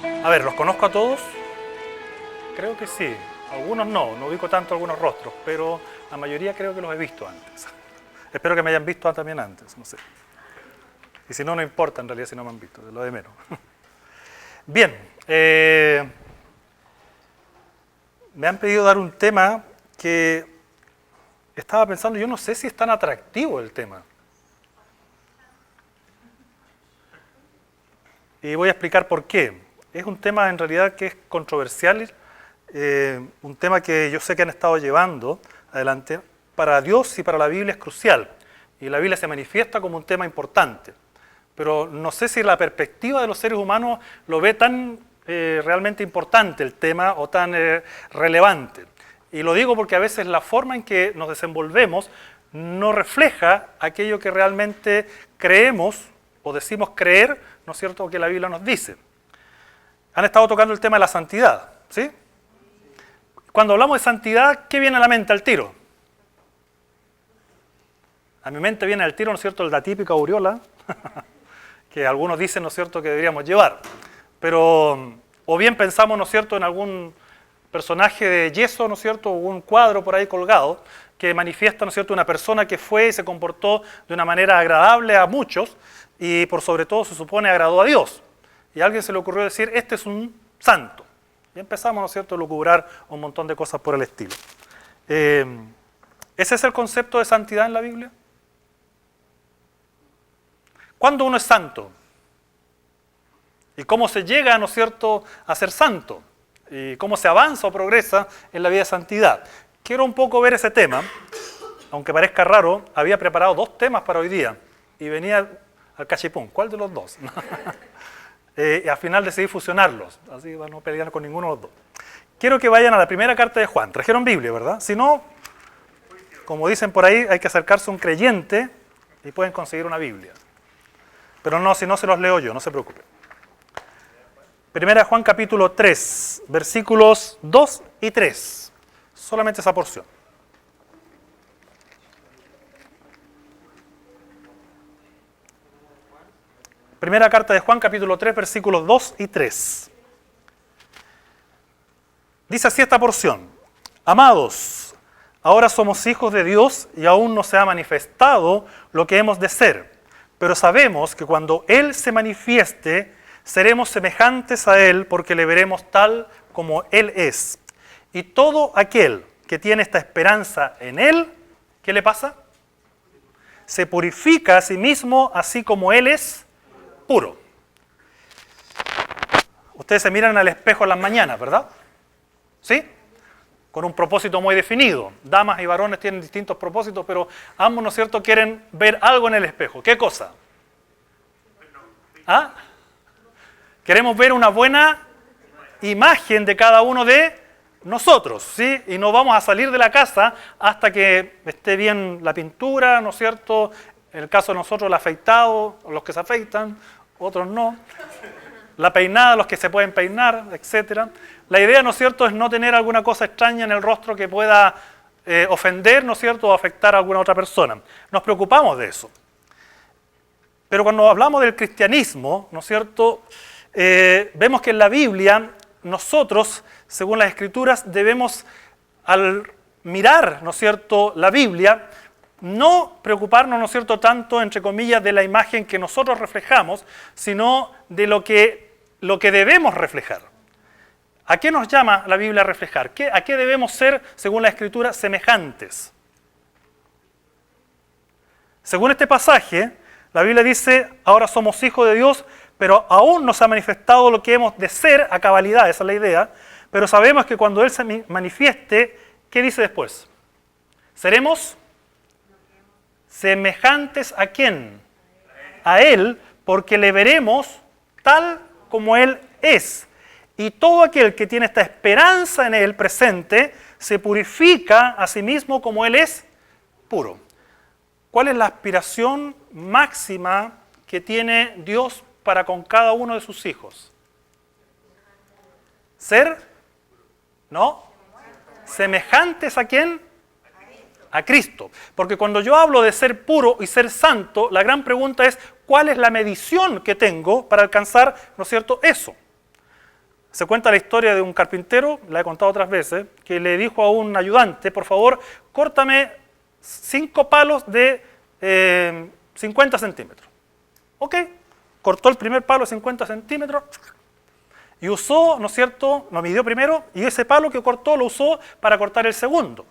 A ver, ¿los conozco a todos? Creo que sí. Algunos no ubico tanto algunos rostros, pero la mayoría creo que los he visto antes. Espero que me hayan visto también antes, no sé. Y si no, no importa en realidad si no me han visto, es lo de menos. Bien, me han pedido dar un tema que estaba pensando, yo no sé si es tan atractivo el tema. Y voy a explicar por qué. Es un tema en realidad que es controversial, un tema que yo sé que han estado llevando adelante. Para Dios y para la Biblia es crucial. Y la Biblia se manifiesta como un tema importante. Pero no sé si la perspectiva de los seres humanos lo ve tan realmente importante el tema o tan relevante. Y lo digo porque a veces la forma en que nos desenvolvemos no refleja aquello que realmente creemos o decimos creer, ¿no es cierto?, que la Biblia nos dice. Han estado tocando el tema de la santidad, ¿sí? Cuando hablamos de santidad, ¿qué viene a la mente al tiro? A mi mente viene al tiro, ¿no es cierto?, la típica aureola, que algunos dicen, ¿no es cierto?, que deberíamos llevar. Pero, o bien pensamos, ¿no es cierto?, en algún personaje de yeso, ¿no es cierto?, o un cuadro por ahí colgado, que manifiesta, ¿no es cierto?, una persona que fue y se comportó de una manera agradable a muchos, y por sobre todo se supone agradó a Dios. Y a alguien se le ocurrió decir, este es un santo. Y empezamos, ¿no es cierto?, a lucubrar un montón de cosas por el estilo. ¿Ese es el concepto de santidad en la Biblia? ¿Cuándo uno es santo? ¿Y cómo se llega, ¿no es cierto?, a ser santo? ¿Y cómo se avanza o progresa en la vida de santidad? Quiero un poco ver ese tema, aunque parezca raro, había preparado 2 temas para hoy día y venía al cachipún. ¿Cuál de los 2? Y al final decidí fusionarlos, así para no pelear con ninguno de los 2. Quiero que vayan a la primera carta de Juan. Trajeron Biblia, ¿verdad? Si no, como dicen por ahí, hay que acercarse a un creyente y pueden conseguir una Biblia. Pero no, si no se los leo yo, no se preocupen. Primera Juan capítulo 3, versículos 2 y 3. Solamente esa porción. Primera carta de Juan capítulo 3, versículos 2 y 3. Dice así esta porción. Amados, ahora somos hijos de Dios y aún no se ha manifestado lo que hemos de ser. Pero sabemos que cuando Él se manifieste, seremos semejantes a Él porque le veremos tal como Él es. Y todo aquel que tiene esta esperanza en Él, ¿qué le pasa? Se purifica a sí mismo así como Él es puro. Ustedes se miran al espejo en las mañanas, ¿verdad? ¿Sí? Con un propósito muy definido. Damas y varones tienen distintos propósitos, pero ambos, ¿no es cierto?, quieren ver algo en el espejo. ¿Qué cosa? ¿Ah? Queremos ver una buena imagen de cada uno de nosotros, ¿sí? Y no vamos a salir de la casa hasta que esté bien la pintura, ¿no es cierto? En el caso de nosotros, el afeitado, los que se afeitan, otros no. La peinada, los que se pueden peinar, etc. La idea, ¿no es cierto?, es no tener alguna cosa extraña en el rostro que pueda ofender, ¿no es cierto?, o afectar a alguna otra persona. Nos preocupamos de eso. Pero cuando hablamos del cristianismo, ¿no es cierto?, vemos que en la Biblia nosotros, según las Escrituras, debemos, al mirar, ¿no es cierto?, la Biblia, no preocuparnos, ¿no es cierto?, tanto, entre comillas, de la imagen que nosotros reflejamos, sino de lo que debemos reflejar. ¿A qué nos llama la Biblia a reflejar? ¿A qué debemos ser, según la Escritura, semejantes? Según este pasaje, la Biblia dice, ahora somos hijos de Dios, pero aún no se ha manifestado lo que hemos de ser a cabalidad, esa es la idea, pero sabemos que cuando Él se manifieste, ¿qué dice después? Seremos semejantes ¿a quién? A Él, porque le veremos tal como Él es. Y todo aquel que tiene esta esperanza en Él presente, se purifica a sí mismo como Él es puro. ¿Cuál es la aspiración máxima que tiene Dios para con cada uno de sus hijos? ¿Ser? ¿No? ¿Semejantes a quién? A Cristo. Porque cuando yo hablo de ser puro y ser santo, la gran pregunta es, ¿cuál es la medición que tengo para alcanzar, ¿no es cierto?, eso? Se cuenta la historia de un carpintero, la he contado otras veces, que le dijo a un ayudante, por favor, córtame 5 palos de 50 centímetros. Ok, cortó el primer palo de 50 centímetros y usó, ¿no es cierto?, lo midió primero y ese palo que cortó lo usó para cortar el segundo.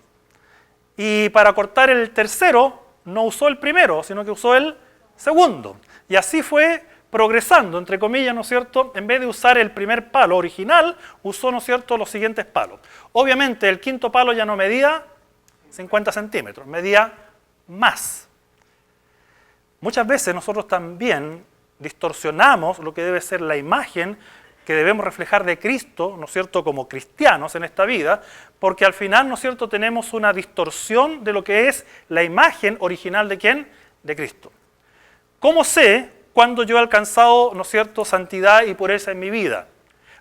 Y para cortar el tercero no usó el primero, sino que usó el segundo. Y así fue progresando, entre comillas, ¿no es cierto? En vez de usar el primer palo original, usó, ¿no es cierto?, los siguientes palos. Obviamente el quinto palo ya no medía 50 centímetros, medía más. Muchas veces nosotros también distorsionamos lo que debe ser la imagen que debemos reflejar de Cristo, ¿no es cierto?, como cristianos en esta vida, porque al final, ¿no es cierto?, tenemos una distorsión de lo que es la imagen original de ¿quién? De Cristo. ¿Cómo sé cuando yo he alcanzado, ¿no es cierto?, santidad y pureza en mi vida?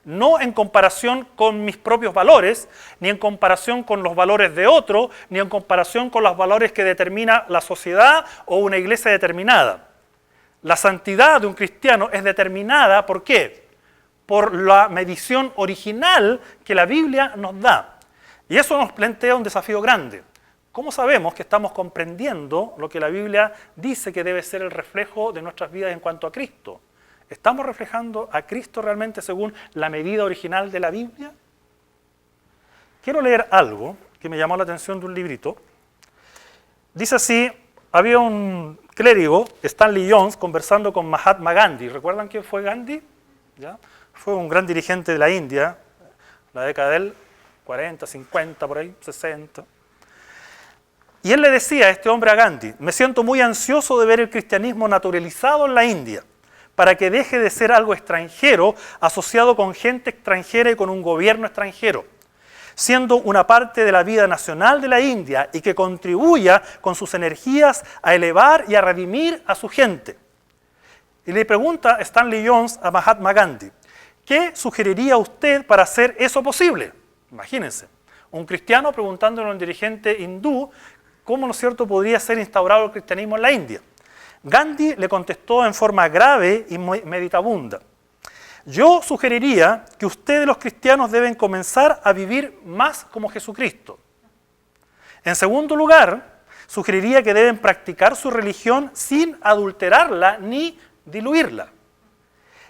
No en comparación con mis propios valores, ni en comparación con los valores de otro, ni en comparación con los valores que determina la sociedad o una iglesia determinada. La santidad de un cristiano es determinada, ¿por qué? Por la medición original que la Biblia nos da. Y eso nos plantea un desafío grande. ¿Cómo sabemos que estamos comprendiendo lo que la Biblia dice que debe ser el reflejo de nuestras vidas en cuanto a Cristo? ¿Estamos reflejando a Cristo realmente según la medida original de la Biblia? Quiero leer algo que me llamó la atención de un librito. Dice así, había un clérigo, Stanley Jones, conversando con Mahatma Gandhi. ¿Recuerdan quién fue Gandhi? ¿Ya? Fue un gran dirigente de la India, la década del 40, 50, por ahí, 60. Y él le decía a este hombre, a Gandhi, me siento muy ansioso de ver el cristianismo naturalizado en la India, para que deje de ser algo extranjero, asociado con gente extranjera y con un gobierno extranjero, siendo una parte de la vida nacional de la India y que contribuya con sus energías a elevar y a redimir a su gente. Y le pregunta Stanley Jones a Mahatma Gandhi, ¿qué sugeriría usted para hacer eso posible? Imagínense, un cristiano preguntándole a un dirigente hindú cómo, ¿no es cierto?, podría ser instaurado el cristianismo en la India. Gandhi le contestó en forma grave y meditabunda. Yo sugeriría que ustedes los cristianos deben comenzar a vivir más como Jesucristo. En segundo lugar, sugeriría que deben practicar su religión sin adulterarla ni diluirla.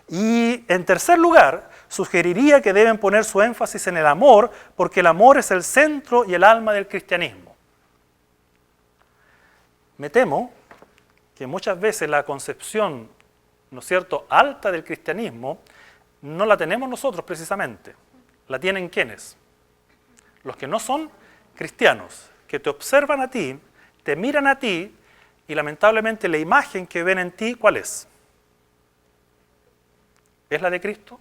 Y en tercer lugar, sugeriría que deben poner su énfasis en el amor, porque el amor es el centro y el alma del cristianismo. Me temo que muchas veces la concepción, ¿no es cierto?, alta del cristianismo, no la tenemos nosotros precisamente. ¿La tienen quiénes? Los que no son cristianos, que te observan a ti, te miran a ti, y lamentablemente la imagen que ven en ti, ¿cuál es? ¿Es la de Cristo?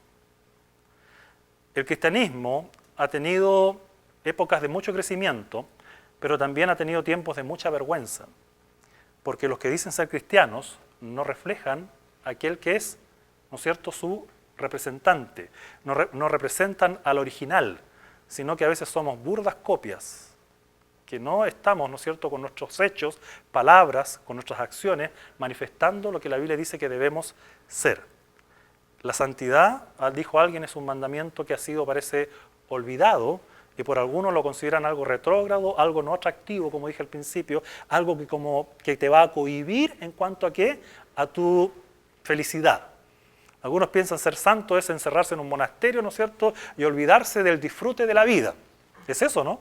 El cristianismo ha tenido épocas de mucho crecimiento, pero también ha tenido tiempos de mucha vergüenza, porque los que dicen ser cristianos no reflejan a aquel que es, ¿no es cierto?, su representante, no representan al original, sino que a veces somos burdas copias, que no estamos, ¿no es cierto?, con nuestros hechos, palabras, con nuestras acciones, manifestando lo que la Biblia dice que debemos ser. La santidad, dijo alguien, es un mandamiento que ha sido, parece, olvidado, y por algunos lo consideran algo retrógrado, algo no atractivo, como dije al principio, algo que te va a cohibir en cuanto a ¿qué? A tu felicidad. Algunos piensan ser santo es encerrarse en un monasterio, ¿no es cierto?, y olvidarse del disfrute de la vida. ¿Es eso, no?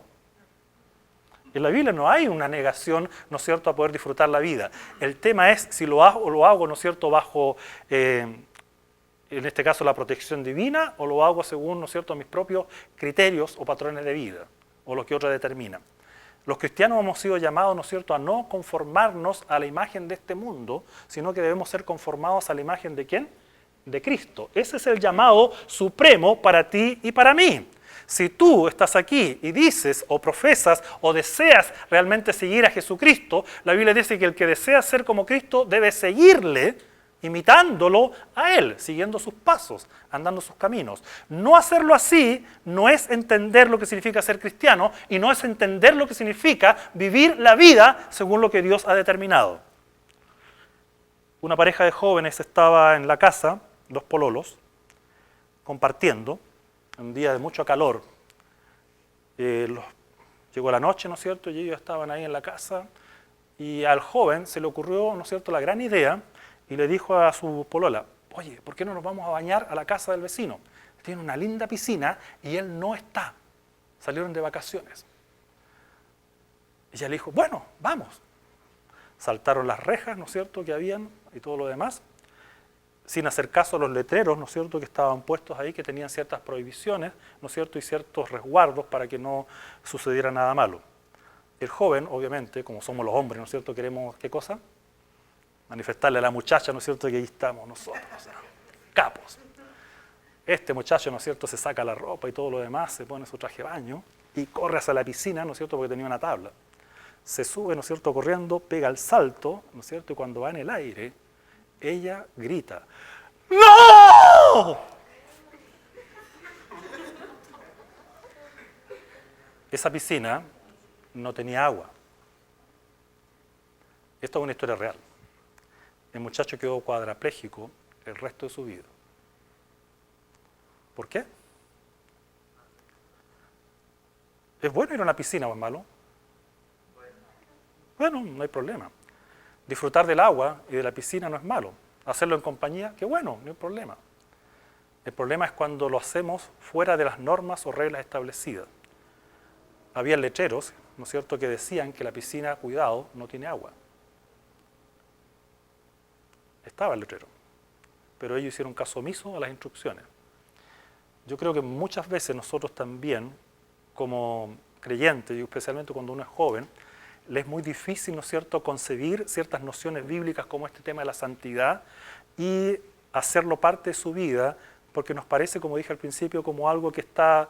En la Biblia no hay una negación, ¿no es cierto?, a poder disfrutar la vida. El tema es si lo hago, ¿no es cierto?, bajo, en este caso, la protección divina, o lo hago según, ¿no es cierto?, mis propios criterios o patrones de vida, o lo que otros determinan. Los cristianos hemos sido llamados, ¿no es cierto?, a no conformarnos a la imagen de este mundo, sino que debemos ser conformados a la imagen ¿de quién? De Cristo. Ese es el llamado supremo para ti y para mí. Si tú estás aquí y dices o profesas o deseas realmente seguir a Jesucristo, la Biblia dice que el que desea ser como Cristo debe seguirle, imitándolo a Él, siguiendo sus pasos, andando sus caminos. No hacerlo así no es entender lo que significa ser cristiano y no es entender lo que significa vivir la vida según lo que Dios ha determinado. Una pareja de jóvenes estaba en la casa, dos pololos, compartiendo, un día de mucho calor. Llegó la noche, ¿no es cierto?, y ellos estaban ahí en la casa, y al joven se le ocurrió, ¿no es cierto?, la gran idea, y le dijo a su polola, oye, ¿por qué no nos vamos a bañar a la casa del vecino? Tiene una linda piscina y él no está. Salieron de vacaciones. Ella le dijo, bueno, vamos. Saltaron las rejas, ¿no es cierto?, que habían y todo lo demás, sin hacer caso a los letreros, ¿no es cierto?, que estaban puestos ahí, que tenían ciertas prohibiciones, ¿no es cierto?, y ciertos resguardos para que no sucediera nada malo. El joven, obviamente, como somos los hombres, ¿no es cierto?, queremos, ¿qué cosa? Manifestarle a la muchacha, ¿no es cierto?, que ahí estamos nosotros, o sea, capos. Este muchacho, ¿no es cierto?, se saca la ropa y todo lo demás, se pone su traje de baño y corre hacia la piscina, ¿no es cierto?, porque tenía una tabla. Se sube, ¿no es cierto?, corriendo, pega el salto, ¿no es cierto?, y cuando va en el aire, ella grita, ¡no! Esa piscina no tenía agua. Esto es una historia real. El muchacho quedó cuadrapléjico el resto de su vida. ¿Por qué? ¿Es bueno ir a una piscina o es malo? Bueno, no hay problema. Disfrutar del agua y de la piscina no es malo. Hacerlo en compañía, qué bueno, no hay problema. El problema es cuando lo hacemos fuera de las normas o reglas establecidas. Había letreros, ¿no es cierto?, que decían que la piscina, cuidado, no tiene agua. Estaba el letrero, pero ellos hicieron caso omiso a las instrucciones. Yo creo que muchas veces nosotros también, como creyentes, y especialmente cuando uno es joven, le es muy difícil, ¿no es cierto?, concebir ciertas nociones bíblicas como este tema de la santidad y hacerlo parte de su vida, porque nos parece, como dije al principio, como algo que está,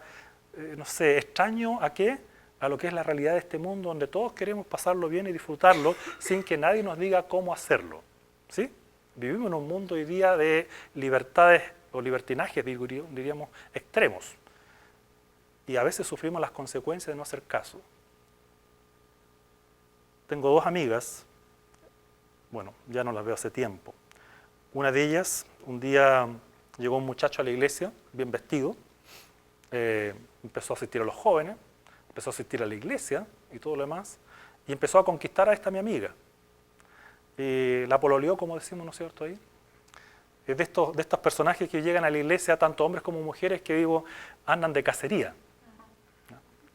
no sé, extraño ¿a qué? A lo que es la realidad de este mundo, donde todos queremos pasarlo bien y disfrutarlo sin que nadie nos diga cómo hacerlo. ¿Sí? Vivimos en un mundo hoy día de libertades o libertinajes, diríamos, extremos. Y a veces sufrimos las consecuencias de no hacer caso. Tengo dos amigas, bueno, ya no las veo hace tiempo. Una de ellas, un día llegó un muchacho a la iglesia, bien vestido, empezó a asistir a los jóvenes, empezó a asistir a la iglesia y todo lo demás, y empezó a conquistar a esta mi amiga. La pololeó, como decimos, ¿no es cierto?, ahí. Es de estos personajes que llegan a la iglesia, tanto hombres como mujeres, que digo, andan de cacería.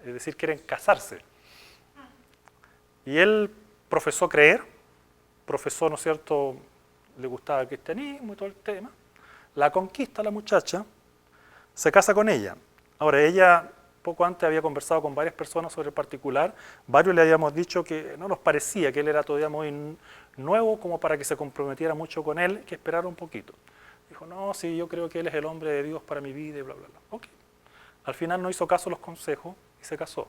Es decir, quieren casarse. Y él profesó creer, profesó, ¿no es cierto?, le gustaba el cristianismo y todo el tema. La conquista a la muchacha, se casa con ella. Ahora, ella poco antes había conversado con varias personas sobre el particular. Varios le habíamos dicho que no nos parecía, que él era todavía muy nuevo como para que se comprometiera mucho con él, que esperara un poquito. Dijo, no, sí, yo creo que él es el hombre de Dios para mi vida y bla, bla, bla. Ok. Al final no hizo caso a los consejos y se casó.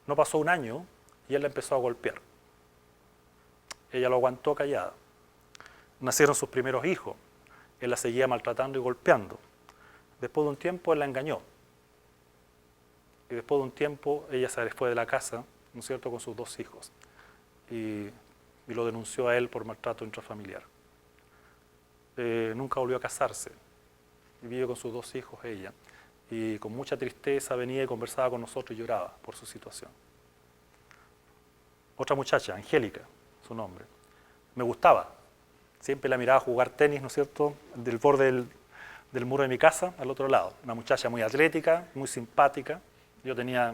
No pasó un año y él la empezó a golpear. Ella lo aguantó callada. Nacieron sus primeros hijos. Él la seguía maltratando y golpeando. Después de un tiempo él la engañó. Y después de un tiempo ella se fue de la casa, ¿no es cierto?, con sus dos hijos. Y lo denunció a él por maltrato intrafamiliar. Nunca volvió a casarse. Y vive con sus dos hijos ella. Y con mucha tristeza venía y conversaba con nosotros y lloraba por su situación. Otra muchacha, Angélica, su nombre. Me gustaba. Siempre la miraba jugar tenis, ¿no es cierto?, del borde del muro de mi casa, al otro lado. Una muchacha muy atlética, muy simpática. Yo tenía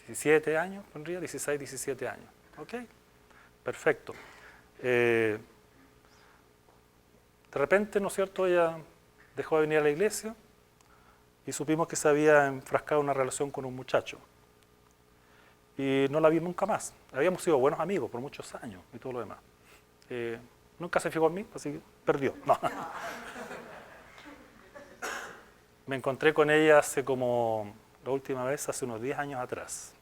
17 años, pondría, 16, 17 años. ¿Ok? Perfecto. De repente, ¿no es cierto?, ella dejó de venir a la iglesia y supimos que se había enfrascado en una relación con un muchacho. Y no la vi nunca más. Habíamos sido buenos amigos por muchos años y todo lo demás. Nunca se fijó en mí, así que perdió. No. Me encontré con ella hace como, la última vez, hace unos 10 años atrás,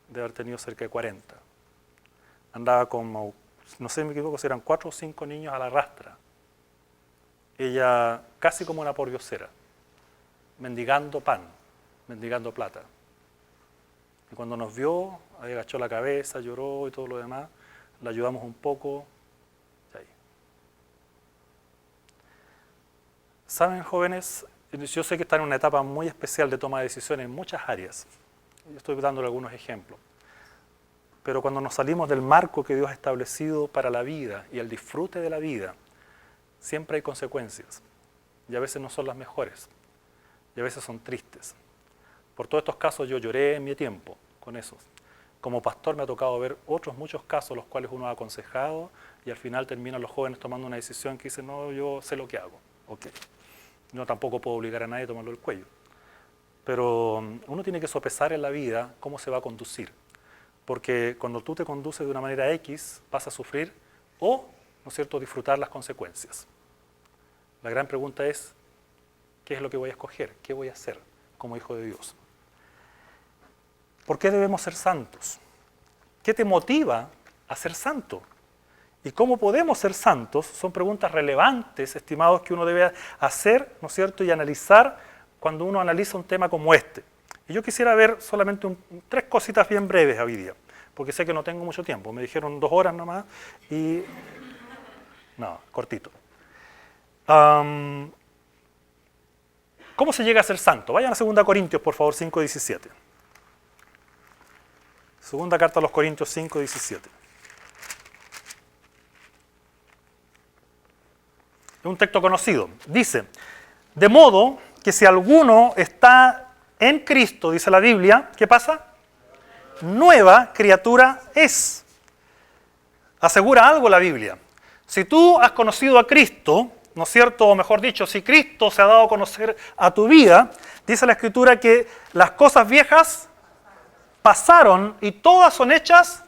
de haber tenido cerca de 40. Andaba como, no sé si me equivoco, si eran 4 o 5 niños a la rastra. Ella casi como una pordiosera, mendigando pan, mendigando plata. Y cuando nos vio, agachó la cabeza, lloró y todo lo demás, la ayudamos un poco. Ahí. ¿Saben, jóvenes? Yo sé que están en una etapa muy especial de toma de decisiones en muchas áreas. Yo estoy dándole algunos ejemplos. Pero cuando nos salimos del marco que Dios ha establecido para la vida y el disfrute de la vida, siempre hay consecuencias. Y a veces no son las mejores. Y a veces son tristes. Por todos estos casos yo lloré en mi tiempo con esos. Como pastor me ha tocado ver otros muchos casos los cuales uno ha aconsejado y al final terminan los jóvenes tomando una decisión que dicen, no, yo sé lo que hago. Okay. Yo tampoco puedo obligar a nadie a tomarlo del cuello. Pero uno tiene que sopesar en la vida cómo se va a conducir. Porque cuando tú te conduces de una manera X, vas a sufrir o, ¿no es cierto?, disfrutar las consecuencias. La gran pregunta es, ¿qué es lo que voy a escoger? ¿Qué voy a hacer como hijo de Dios? ¿Por qué debemos ser santos? ¿Qué te motiva a ser santo? ¿Y cómo podemos ser santos? Son preguntas relevantes, estimados, que uno debe hacer, ¿no es cierto?, y analizar cuando uno analiza un tema como este. Y yo quisiera ver solamente tres cositas bien breves hoy día, porque sé que no tengo mucho tiempo. Me dijeron 2 horas nomás y... No, cortito. ¿Cómo se llega a ser santo? Vayan a 2 Corintios, por favor, 5:17. Segunda carta a los Corintios 5:17. Es un texto conocido. Dice, de modo que si alguno está en Cristo, dice la Biblia, ¿qué pasa? Nueva criatura es. Asegura algo la Biblia. Si tú has conocido a Cristo, ¿no es cierto? O mejor dicho, si Cristo se ha dado a conocer a tu vida, dice la Escritura que las cosas viejas pasaron y todas son hechas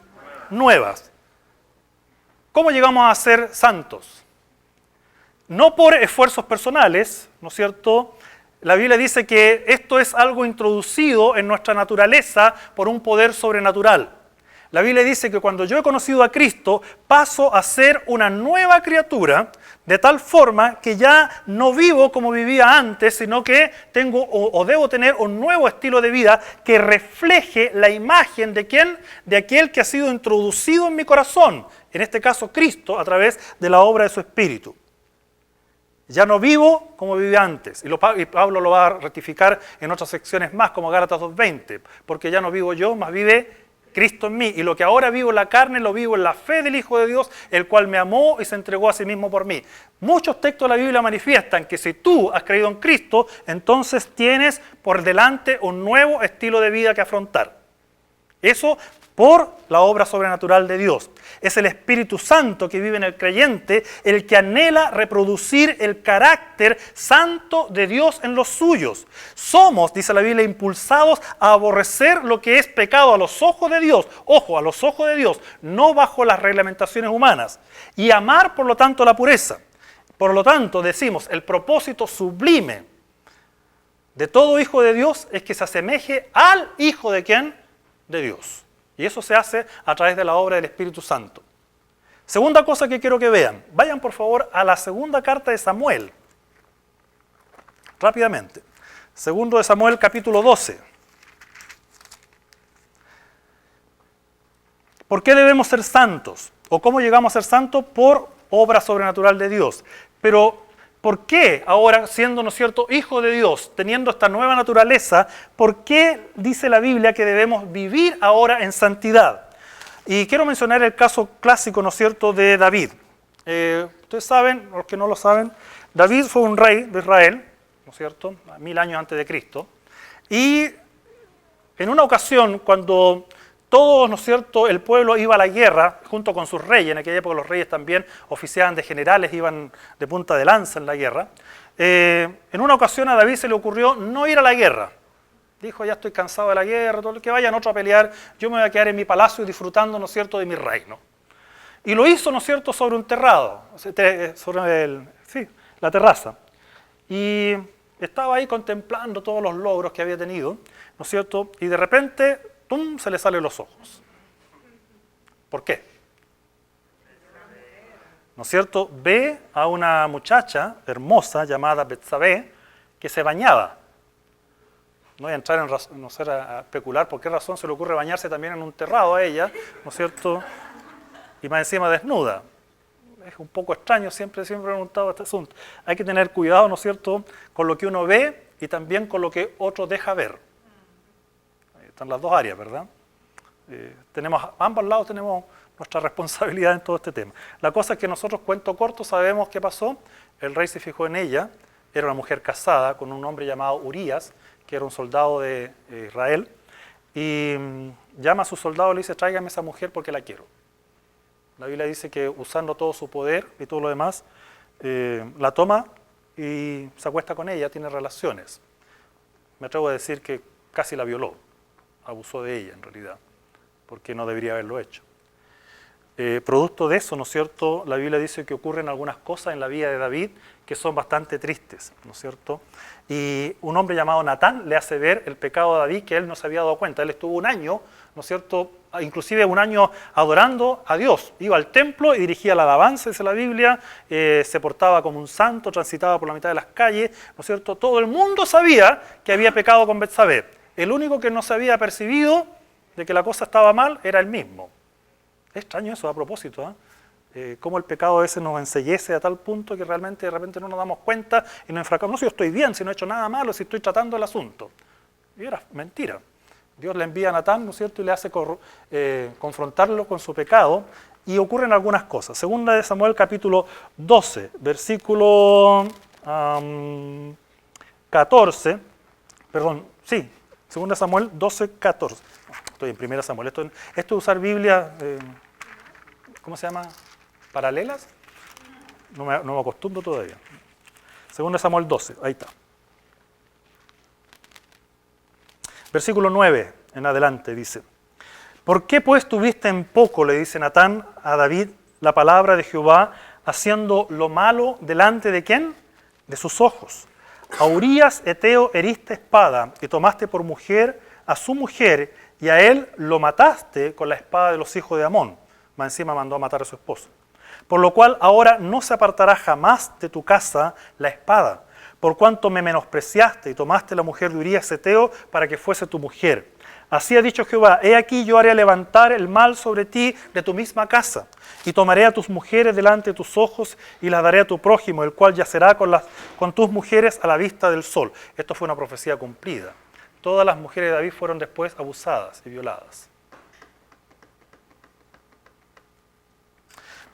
nuevas. ¿Cómo llegamos a ser santos? No por esfuerzos personales, ¿no es cierto? La Biblia dice que esto es algo introducido en nuestra naturaleza por un poder sobrenatural. La Biblia dice que cuando yo he conocido a Cristo, paso a ser una nueva criatura, de tal forma que ya no vivo como vivía antes, sino que tengo o debo tener un nuevo estilo de vida que refleje la imagen de ¿quién? De aquel que ha sido introducido en mi corazón, en este caso Cristo, a través de la obra de su Espíritu. Ya no vivo como vivía antes. Y Pablo lo va a rectificar en otras secciones más, como Gálatas 2:20, porque ya no vivo yo, más vive Cristo en mí, y lo que ahora vivo en la carne, lo vivo en la fe del Hijo de Dios, el cual me amó y se entregó a sí mismo por mí. Muchos textos de la Biblia manifiestan que si tú has creído en Cristo, entonces tienes por delante un nuevo estilo de vida que afrontar. Eso por la obra sobrenatural de Dios. Es el Espíritu Santo que vive en el creyente, el que anhela reproducir el carácter santo de Dios en los suyos. Somos, dice la Biblia, impulsados a aborrecer lo que es pecado a los ojos de Dios. Ojo, a los ojos de Dios, no bajo las reglamentaciones humanas. Y amar, por lo tanto, la pureza. Por lo tanto, decimos, el propósito sublime de todo hijo de Dios es que se asemeje al Hijo de ¿quién? De Dios. Y eso se hace a través de la obra del Espíritu Santo. Segunda cosa que quiero que vean. Vayan por favor a la segunda carta de Samuel. Rápidamente. Segundo de Samuel, capítulo 12. ¿Por qué debemos ser santos? ¿O cómo llegamos a ser santos? Por obra sobrenatural de Dios. Pero ¿por qué ahora, siendo, ¿no es cierto?, hijo de Dios, teniendo esta nueva naturaleza, por qué dice la Biblia que debemos vivir ahora en santidad? Y quiero mencionar el caso clásico, ¿no es cierto?, de David. Ustedes saben, los que no lo saben, David fue un rey de Israel, ¿no es cierto?, 1000 años antes de Cristo. Y en una ocasión, cuando todo, ¿no es cierto?, el pueblo iba a la guerra junto con sus reyes. En aquella época los reyes también oficiaban de generales, iban de punta de lanza en la guerra. En una ocasión a David se le ocurrió no ir a la guerra. Dijo, ya estoy cansado de la guerra, todo, que vayan otros a pelear, yo me voy a quedar en mi palacio disfrutando, ¿no es cierto?, de mi reino. Y lo hizo, ¿no es cierto?, sobre un terrado, sobre la terraza. Y estaba ahí contemplando todos los logros que había tenido, ¿no es cierto?, y de repente ¡pum!, se le salen los ojos. ¿Por qué? ¿No es cierto? Ve a una muchacha hermosa llamada Betsabé que se bañaba. No voy a entrar en a especular por qué razón se le ocurre bañarse también en un terrado a ella, ¿no es cierto? Y más encima desnuda. es un poco extraño, siempre he preguntado este asunto. Hay que tener cuidado, ¿no es cierto?, con lo que uno ve y también con lo que otro deja ver. Ahí están las dos áreas, ¿verdad? Ambos lados tenemos nuestra responsabilidad en todo este tema. La cosa es que nosotros, cuento corto, sabemos qué pasó. El rey se fijó en ella, era una mujer casada con un hombre llamado Urías, que era un soldado de Israel, y llama a su soldado y le dice: tráigame esa mujer porque la quiero. La Biblia dice que usando todo su poder y todo lo demás, la toma y se acuesta con ella, tiene relaciones. Me atrevo a decir que casi la violó, abusó de ella en realidad, porque no debería haberlo hecho. Producto de eso, ¿no es cierto?, la Biblia dice que ocurren algunas cosas en la vida de David que son bastante tristes, ¿no es cierto? Y un hombre llamado Natán le hace ver el pecado de David que él no se había dado cuenta. Él estuvo un año, ¿no es cierto?, inclusive un año adorando a Dios. Iba al templo y dirigía la alabanza, dice la Biblia, se portaba como un santo, transitaba por la mitad de las calles, ¿no es cierto? Todo el mundo sabía que había pecado con Betsabé. El único que no se había percibido de que la cosa estaba mal era él mismo. Es extraño eso a propósito, cómo el pecado a veces nos enceguece a tal punto que realmente de repente no nos damos cuenta y nos enfrascamos. No, si yo estoy bien, si no he hecho nada malo, si estoy tratando el asunto. Y era mentira. Dios le envía a Natán, ¿no es cierto?, y le hace confrontarlo con su pecado, y ocurren algunas cosas. Segunda de Samuel, capítulo 12, versículo 14, perdón, sí, segunda de Samuel 12, 14. Estoy en primera Samuel. Esto de usar Biblia, ¿cómo se llama? ¿Paralelas? No me acostumbro todavía. Segunda de Samuel 12, ahí está. Versículo 9 en adelante dice: ¿por qué pues tuviste en poco, le dice Natán a David, la palabra de Jehová, haciendo lo malo delante de quién? De sus ojos. A Urías Eteo heriste espada y tomaste por mujer a su mujer, y a él lo mataste con la espada de los hijos de Amón. Más encima mandó a matar a su esposo. Por lo cual ahora no se apartará jamás de tu casa la espada, por cuanto me menospreciaste y tomaste la mujer de Urías Eteo para que fuese tu mujer. Así ha dicho Jehová: he aquí yo haré levantar el mal sobre ti de tu misma casa, y tomaré a tus mujeres delante de tus ojos y las daré a tu prójimo, el cual yacerá con tus mujeres a la vista del sol. Esto fue una profecía cumplida. Todas las mujeres de David fueron después abusadas y violadas.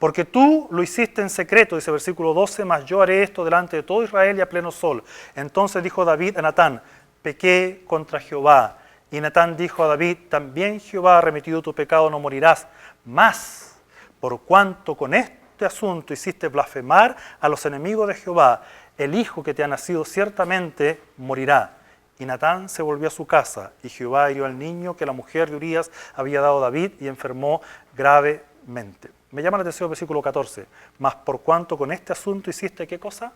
Porque tú lo hiciste en secreto, dice versículo 12, mas yo haré esto delante de todo Israel y a pleno sol. Entonces dijo David a Natán: pequé contra Jehová. Y Natán dijo a David: también Jehová ha remitido tu pecado, no morirás. Mas, por cuanto con este asunto hiciste blasfemar a los enemigos de Jehová, el hijo que te ha nacido ciertamente morirá. Y Natán se volvió a su casa, y Jehová hirió al niño que la mujer de Urías había dado a David, y enfermó gravemente. Me llama la atención el versículo 14. Mas por cuanto con este asunto hiciste, ¿qué cosa?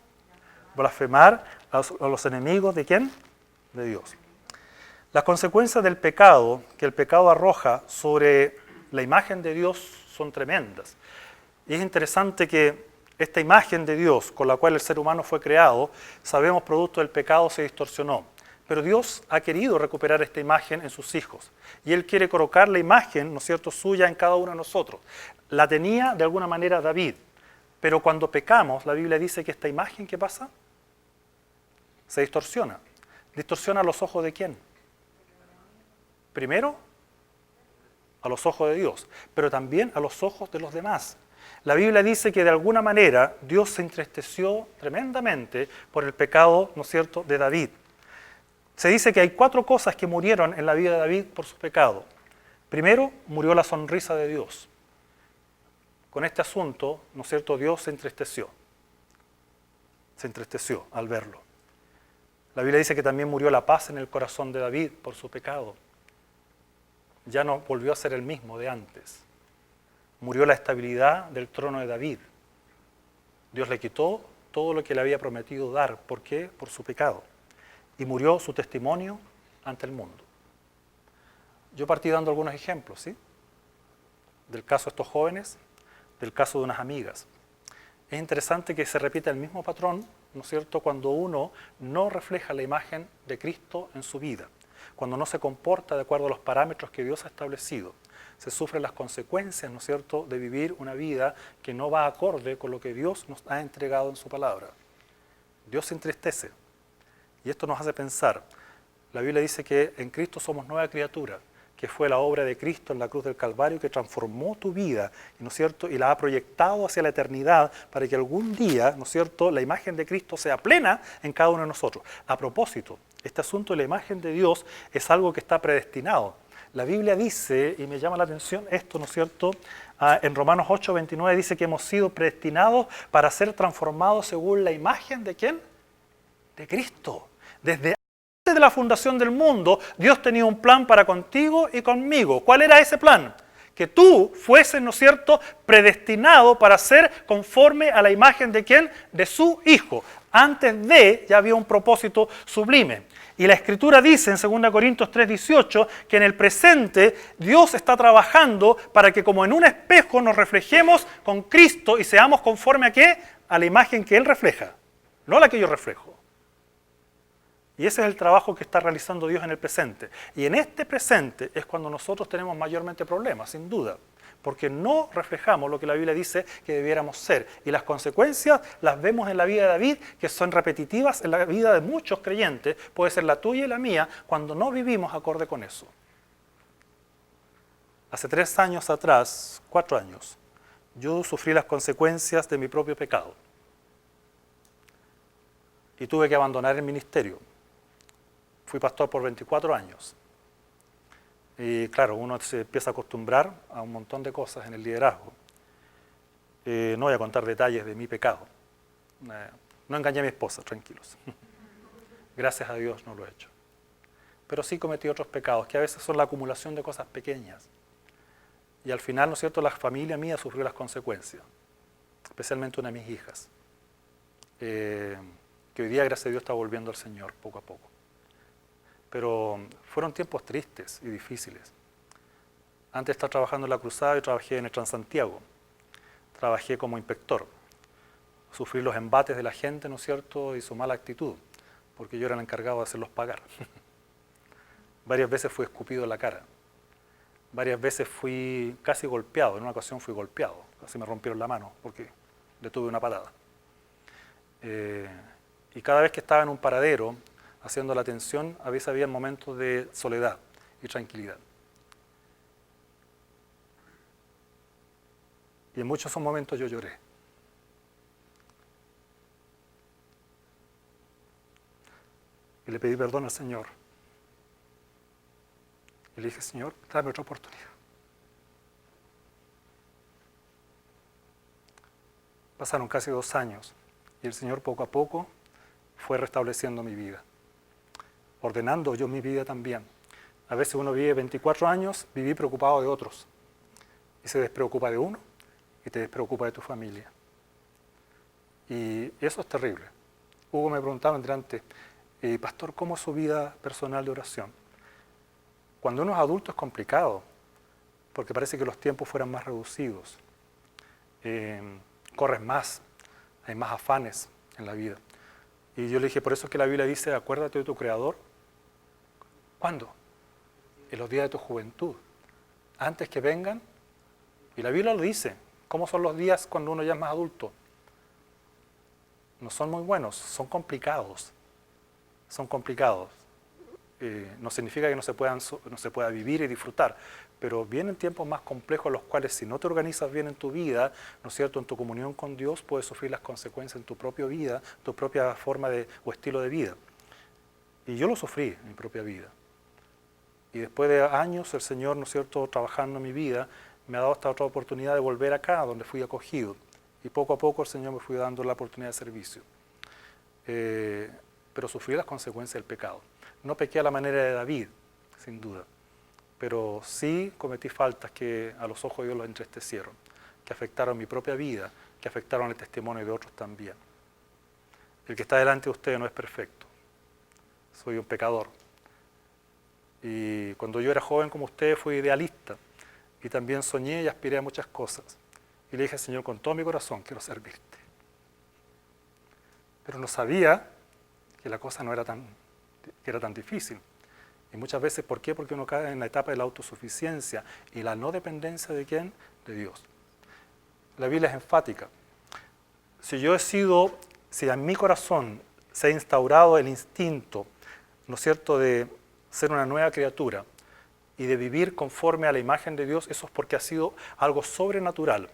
Blasfemar a los enemigos ¿de quién? De Dios. Las consecuencias del pecado, que el pecado arroja sobre la imagen de Dios, son tremendas. Y es interesante que esta imagen de Dios con la cual el ser humano fue creado, sabemos producto del pecado se distorsionó. Pero Dios ha querido recuperar esta imagen en sus hijos. Y Él quiere colocar la imagen, ¿no es cierto?, suya en cada uno de nosotros. La tenía de alguna manera David. Pero cuando pecamos, la Biblia dice que esta imagen, ¿qué pasa? Se distorsiona. ¿Distorsiona a los ojos de quién? Primero, a los ojos de Dios, pero también a los ojos de los demás. La Biblia dice que de alguna manera Dios se entristeció tremendamente por el pecado, ¿no es cierto?, de David. Se dice que hay 4 cosas que murieron en la vida de David por su pecado. Primero, murió la sonrisa de Dios. Con este asunto, ¿no es cierto?, Dios se entristeció. Se entristeció al verlo. La Biblia dice que también murió la paz en el corazón de David por su pecado. Ya no volvió a ser el mismo de antes. Murió la estabilidad del trono de David. Dios le quitó todo lo que le había prometido dar. ¿Por qué? Por su pecado. Y murió su testimonio ante el mundo. Yo partí dando algunos ejemplos, ¿sí? Del caso de estos jóvenes, del caso de unas amigas. Es interesante que se repita el mismo patrón, ¿no es cierto?, cuando uno no refleja la imagen de Cristo en su vida. cuando no se comporta de acuerdo a los parámetros que Dios ha establecido. Se sufren las consecuencias, ¿no es cierto?, de vivir una vida que no va acorde con lo que Dios nos ha entregado en su palabra. Dios se entristece. Y esto nos hace pensar. La Biblia dice que en Cristo somos nueva criatura, que fue la obra de Cristo en la cruz del Calvario que transformó tu vida, ¿no es cierto?, y la ha proyectado hacia la eternidad para que algún día, ¿no es cierto?, la imagen de Cristo sea plena en cada uno de nosotros. A propósito, este asunto de la imagen de Dios es algo que está predestinado. La Biblia dice, y me llama la atención esto, ¿no es cierto?, en Romanos 8:29 dice que hemos sido predestinados para ser transformados según la imagen ¿de quién? De Cristo. Desde antes de la fundación del mundo, Dios tenía un plan para contigo y conmigo. ¿Cuál era ese plan? Que tú fueses, ¿no es cierto?, predestinado para ser conforme a la imagen de ¿quién? De su Hijo. Antes de, ya había un propósito sublime. Y la Escritura dice en 2 Corintios 3:18 que en el presente Dios está trabajando para que como en un espejo nos reflejemos con Cristo y seamos conforme a ¿qué? A la imagen que Él refleja, no la que yo reflejo. Y ese es el trabajo que está realizando Dios en el presente. Y en este presente es cuando nosotros tenemos mayormente problemas, sin duda. Porque no reflejamos lo que la Biblia dice que debiéramos ser. Y las consecuencias las vemos en la vida de David, que son repetitivas en la vida de muchos creyentes. Puede ser la tuya y la mía, cuando no vivimos acorde con eso. Hace 3 años atrás, 4 años, yo sufrí las consecuencias de mi propio pecado. Y tuve que abandonar el ministerio. Fui pastor por 24 años. Y claro, uno se empieza a acostumbrar a un montón de cosas en el liderazgo. No voy a contar detalles de mi pecado. No engañé a mi esposa, tranquilos. Gracias a Dios no lo he hecho. Pero sí cometí otros pecados, que a veces son la acumulación de cosas pequeñas. Y al final, ¿no es cierto?, la familia mía sufrió las consecuencias. Especialmente una de mis hijas. Que hoy día, gracias a Dios, está volviendo al Señor poco a poco. Pero fueron tiempos tristes y difíciles. Antes de estar trabajando en la Cruzada, yo trabajé en el Transantiago. Trabajé como inspector. Sufrí los embates de la gente, ¿no es cierto?, y su mala actitud, porque yo era el encargado de hacerlos pagar. Varias veces fui escupido en la cara. Varias veces fui casi golpeado. En una ocasión fui golpeado. Casi me rompieron la mano porque le tuve una patada. Y cada vez que estaba en un paradero, haciendo la atención, a veces había momentos de soledad y tranquilidad. Y en muchos de esos momentos yo lloré. Y le pedí perdón al Señor. Y le dije, Señor, dame otra oportunidad. Pasaron casi 2 años y el Señor poco a poco fue restableciendo mi vida. Ordenando yo mi vida también. A veces uno vive 24 años, viví preocupado de otros. Y se despreocupa de uno y te despreocupa de tu familia. Y eso es terrible. Hugo me preguntaba delante, pastor, ¿cómo es su vida personal de oración? Cuando uno es adulto es complicado, porque parece que los tiempos fueran más reducidos. Corres más, hay más afanes en la vida. Y yo le dije, por eso es que la Biblia dice, acuérdate de tu Creador. ¿Cuándo? En los días de tu juventud. Antes que vengan. Y la Biblia lo dice. ¿Cómo son los días cuando uno ya es más adulto? No son muy buenos, son complicados. Son complicados. No significa que no se pueda vivir y disfrutar, pero vienen tiempos más complejos los cuales si no te organizas bien en tu vida, ¿no es cierto?, en tu comunión con Dios, puedes sufrir las consecuencias en tu propia vida, tu propia forma o estilo de vida. Y yo lo sufrí en mi propia vida. Y después de años el Señor, ¿no es cierto?, trabajando en mi vida, me ha dado esta otra oportunidad de volver acá, donde fui acogido. Y poco a poco el Señor me fue dando la oportunidad de servicio. Pero sufrí las consecuencias del pecado. No pequé a la manera de David, sin duda. Pero sí cometí faltas que a los ojos de Dios los entristecieron, que afectaron mi propia vida, que afectaron el testimonio de otros también. El que está delante de ustedes no es perfecto. Soy un pecador. Y cuando yo era joven como ustedes fui idealista y también soñé y aspiré a muchas cosas. Y le dije, Señor, con todo mi corazón quiero servirte. Pero no sabía que la cosa no era que era tan difícil. Y muchas veces, ¿por qué? Porque uno cae en la etapa de la autosuficiencia y la no dependencia ¿de quién? De Dios. La Biblia es enfática. Si en mi corazón se ha instaurado el instinto, ¿no es cierto?, de ser una nueva criatura y de vivir conforme a la imagen de Dios, eso es porque ha sido algo sobrenatural.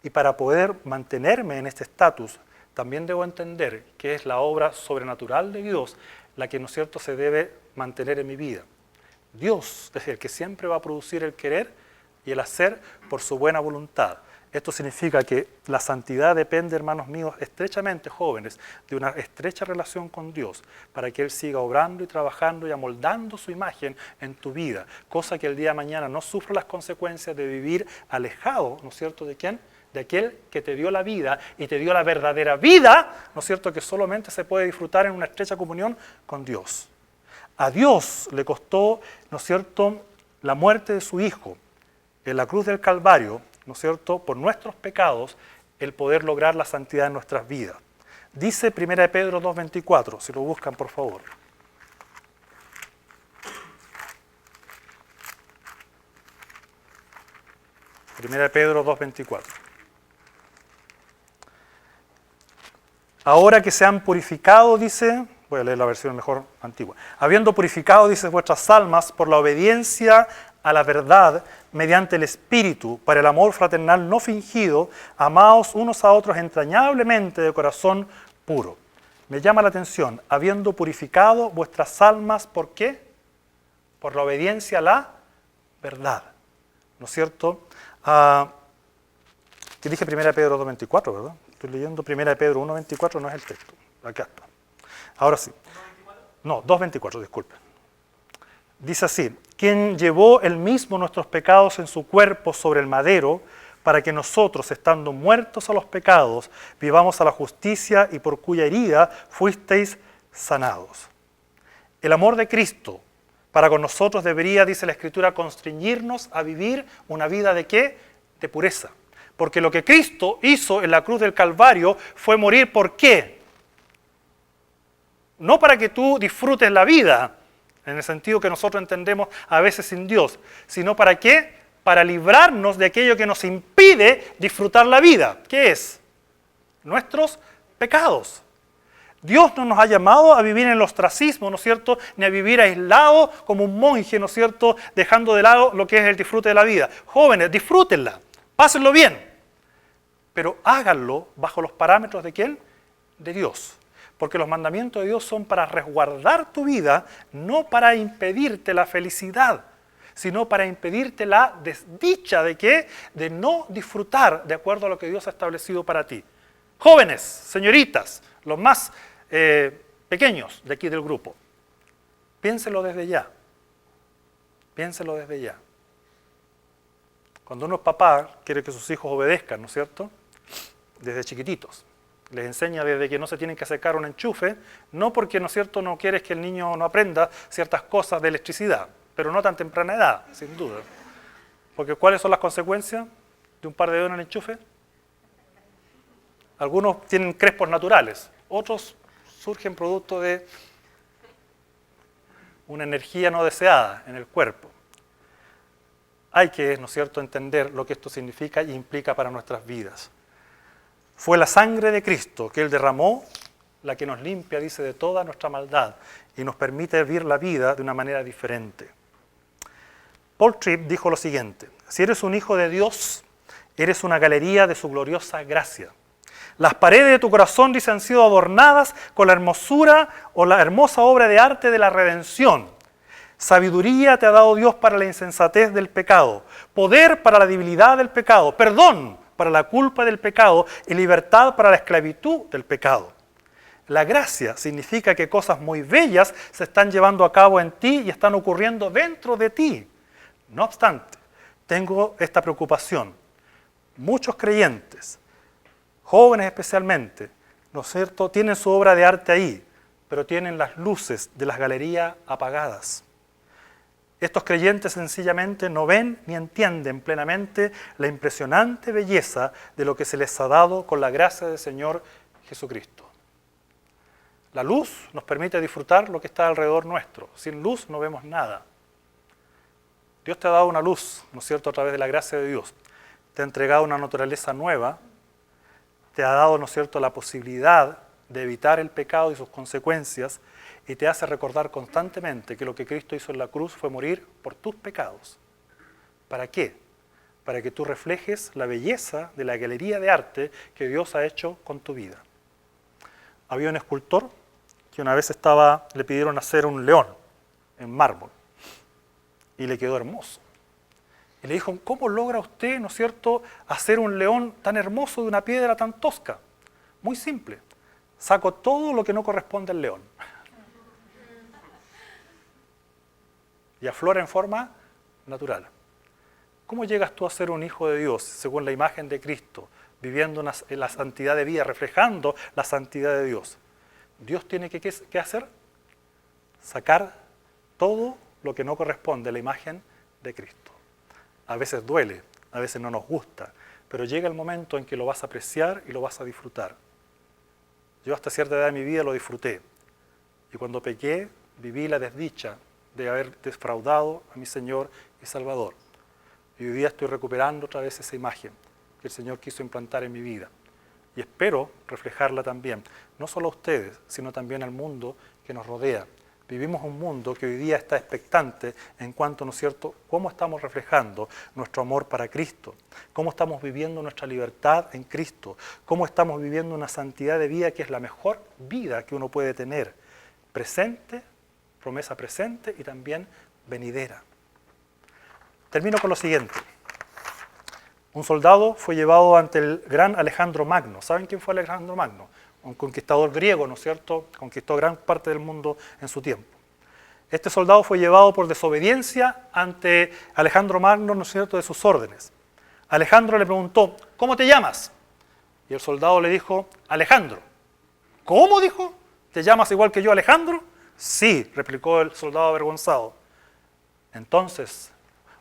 Y para poder mantenerme en este estatus, también debo entender que es la obra sobrenatural de Dios la que, ¿no es cierto?, se debe mantener en mi vida. Dios es el que siempre va a producir el querer y el hacer por su buena voluntad. Esto significa que la santidad depende, hermanos míos, estrechamente, jóvenes, de una estrecha relación con Dios, para que Él siga obrando y trabajando y amoldando su imagen en tu vida, cosa que el día de mañana no sufra las consecuencias de vivir alejado, ¿no es cierto?, ¿de quién? De aquel que te dio la vida y te dio la verdadera vida, ¿no es cierto?, que solamente se puede disfrutar en una estrecha comunión con Dios. A Dios le costó, ¿no es cierto?, la muerte de su Hijo en la cruz del Calvario, ¿no es cierto?, por nuestros pecados, el poder lograr la santidad en nuestras vidas. Dice 1 Pedro 2:24, si lo buscan por favor. 1 Pedro 2:24. Ahora que se han purificado, dice, voy a leer la versión mejor antigua, habiendo purificado, dice, vuestras almas por la obediencia a la verdad mediante el Espíritu, para el amor fraternal no fingido, amaos unos a otros entrañablemente de corazón puro. Me llama la atención, habiendo purificado vuestras almas, ¿por qué? Por la obediencia a la verdad, ¿no es cierto? Que dije 1 Pedro 2:24, ¿verdad? Estoy leyendo 1 Pedro 1:24, no es el texto. Acá está. Ahora sí. No, 2:24, disculpen. Dice así, quien llevó él mismo nuestros pecados en su cuerpo sobre el madero, para que nosotros, estando muertos a los pecados, vivamos a la justicia y por cuya herida fuisteis sanados. El amor de Cristo para con nosotros debería, dice la Escritura, constreñirnos a vivir una vida ¿de qué? De pureza. Porque lo que Cristo hizo en la cruz del Calvario fue morir, ¿por qué? No para que tú disfrutes la vida, en el sentido que nosotros entendemos a veces sin Dios, sino ¿para qué? Para librarnos de aquello que nos impide disfrutar la vida. ¿Qué es? Nuestros pecados. Dios no nos ha llamado a vivir en el ostracismo, ¿no es cierto?, ni a vivir aislado como un monje, ¿no es cierto?, dejando de lado lo que es el disfrute de la vida. Jóvenes, disfrútenla, pásenlo bien, pero háganlo bajo los parámetros ¿de quién? De Dios. Porque los mandamientos de Dios son para resguardar tu vida, no para impedirte la felicidad, sino para impedirte la desdicha ¿de qué? De no disfrutar de acuerdo a lo que Dios ha establecido para ti. Jóvenes, señoritas, los más pequeños de aquí del grupo, piénselo desde ya. Piénselo desde ya. Cuando uno es papá, quiere que sus hijos obedezcan, ¿no es cierto? Desde chiquititos. Les enseña desde que no se tienen que acercar a un enchufe, no porque, ¿no es cierto?, no quieres que el niño no aprenda ciertas cosas de electricidad, pero no tan temprana edad, sin duda. Porque ¿cuáles son las consecuencias de un par de dedos en el enchufe? Algunos tienen crespos naturales, otros surgen producto de una energía no deseada en el cuerpo. Hay que, ¿no es cierto?, entender lo que esto significa y implica para nuestras vidas. Fue la sangre de Cristo que Él derramó, la que nos limpia, dice, de toda nuestra maldad y nos permite vivir la vida de una manera diferente. Paul Tripp dijo lo siguiente: si eres un hijo de Dios, eres una galería de su gloriosa gracia. Las paredes de tu corazón, dice, han sido adornadas con la hermosura o la hermosa obra de arte de la redención. Sabiduría te ha dado Dios para la insensatez del pecado, poder para la debilidad del pecado, perdón para la culpa del pecado y libertad para la esclavitud del pecado. La gracia significa que cosas muy bellas se están llevando a cabo en ti y están ocurriendo dentro de ti. No obstante, tengo esta preocupación. Muchos creyentes, jóvenes especialmente, ¿no es cierto?, tienen su obra de arte ahí, pero tienen las luces de las galerías apagadas. Estos creyentes sencillamente no ven ni entienden plenamente la impresionante belleza de lo que se les ha dado con la gracia del Señor Jesucristo. La luz nos permite disfrutar lo que está alrededor nuestro. Sin luz no vemos nada. Dios te ha dado una luz, ¿no es cierto?, a través de la gracia de Dios. Te ha entregado una naturaleza nueva, te ha dado, ¿no es cierto?, la posibilidad de evitar el pecado y sus consecuencias, y te hace recordar constantemente que lo que Cristo hizo en la cruz fue morir por tus pecados. ¿Para qué? Para que tú reflejes la belleza de la galería de arte que Dios ha hecho con tu vida. Había un escultor que una vez le pidieron hacer un león en mármol, y le quedó hermoso. Y le dijo, ¿cómo logra usted, ¿no es cierto?, hacer un león tan hermoso de una piedra tan tosca? Muy simple. Saco todo lo que no corresponde al león. Y aflora en forma natural. ¿Cómo llegas tú a ser un hijo de Dios según la imagen de Cristo, viviendo en la santidad de vida, reflejando la santidad de Dios? Dios tiene que hacer, sacar todo lo que no corresponde a la imagen de Cristo. A veces duele, a veces no nos gusta, pero llega el momento en que lo vas a apreciar y lo vas a disfrutar. Yo hasta cierta edad de mi vida lo disfruté, y cuando pequé viví la desdicha de haber defraudado a mi Señor y Salvador. Y hoy día estoy recuperando otra vez esa imagen que el Señor quiso implantar en mi vida. Y espero reflejarla también, no solo a ustedes, sino también al mundo que nos rodea. Vivimos un mundo que hoy día está expectante en cuanto, ¿no es cierto?, cómo estamos reflejando nuestro amor para Cristo, cómo estamos viviendo nuestra libertad en Cristo, cómo estamos viviendo una santidad de vida que es la mejor vida que uno puede tener, presente, promesa presente y también venidera. Termino con lo siguiente. Un soldado fue llevado ante el gran Alejandro Magno. ¿Saben quién fue Alejandro Magno? Un conquistador griego, ¿no es cierto? Conquistó gran parte del mundo en su tiempo. Este soldado fue llevado por desobediencia ante Alejandro Magno, ¿no es cierto?, de sus órdenes. Alejandro le preguntó, ¿cómo te llamas? Y el soldado le dijo, Alejandro. ¿Cómo? Dijo. ¿Te llamas igual que yo, Alejandro? Sí, replicó el soldado avergonzado. Entonces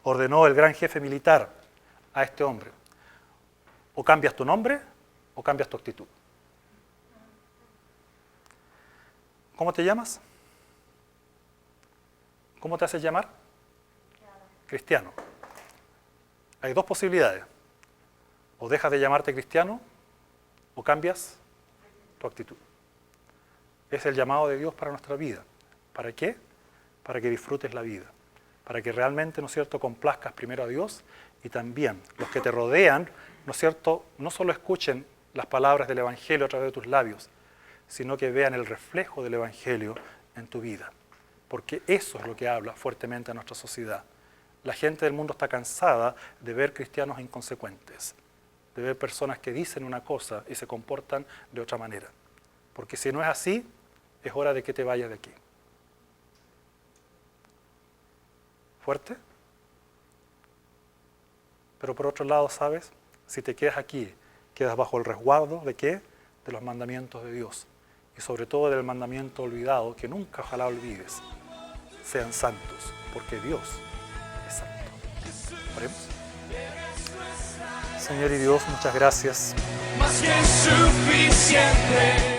ordenó el gran jefe militar a este hombre, o cambias tu nombre o cambias tu actitud. ¿Cómo te llamas? ¿Cómo te haces llamar? Cristiano. Hay dos posibilidades. O dejas de llamarte cristiano o cambias tu actitud. Es el llamado de Dios para nuestra vida. ¿Para qué? Para que disfrutes la vida. Para que realmente, ¿no es cierto?, complazcas primero a Dios y también los que te rodean, ¿no es cierto?, no solo escuchen las palabras del Evangelio a través de tus labios, sino que vean el reflejo del Evangelio en tu vida. Porque eso es lo que habla fuertemente a nuestra sociedad. La gente del mundo está cansada de ver cristianos inconsecuentes, de ver personas que dicen una cosa y se comportan de otra manera. Porque si no es así, es hora de que te vayas de aquí. ¿Fuerte? Pero por otro lado, ¿sabes? Si te quedas aquí, quedas bajo el resguardo ¿de qué? De los mandamientos de Dios. Y sobre todo del mandamiento olvidado, que nunca ojalá olvides. Sean santos, porque Dios es santo. Oremos. Señor y Dios, muchas gracias. Más que suficiente.